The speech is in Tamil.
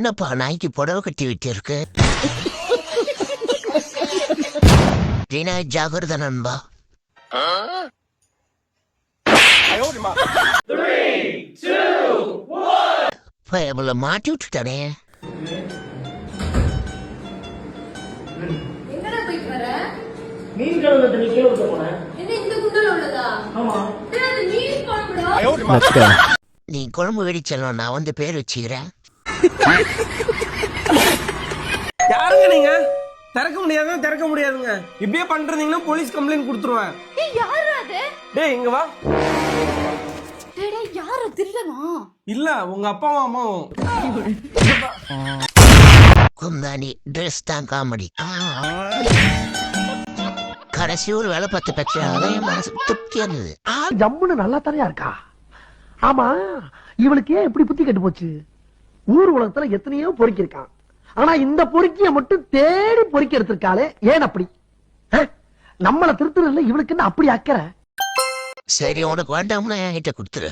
என்னப்பா நாய்க்கு புடவை கட்டி விட்டு இருக்கு? ரீனா ஜாகிரத நண்பா. பயபுல மாட்டி விட்டுட்டானே. நீ குழம்பு வெடிச்சலும் நான் வந்து பேர் வச்சுக்கிறேன். யாருங்க நீங்க? திறக்க முடியாதுங்க. இப்படியே பண்றீங்கன்னா போலீஸ் கம்ப்ளைண்ட் கொடுத்துருவேன். டேய் இங்க வா. யாரு திருடனா? இல்ல உங்க அப்பாவும் அம்மாவும். குந்தாணி ட்ரெஸ் தான் காமெடி. கடைசி ஒரு வேலை 10 பெற்ற மனசு திருப்தியா இருந்தது. ஜம்முன்னு நல்லா தானே இருக்கா? ஆமா, இவளுக்கு ஏன் இப்படி புத்தி கட்டு போச்சு? ஊர் உலகத்துல எத்தனையோ பொறுக்கி இருக்கான், ஆனா இந்த பொறுக்கிய மட்டும் தேடி பொறுக்கி எடுத்திருக்காளே, ஏன் அப்படி? நம்மள திருத்துறதுல இவளுக்கு என்ன அப்படி அக்கறை? சரி, உனக்கு வேண்டாம்னா என்கிட்ட கொடுத்துரு.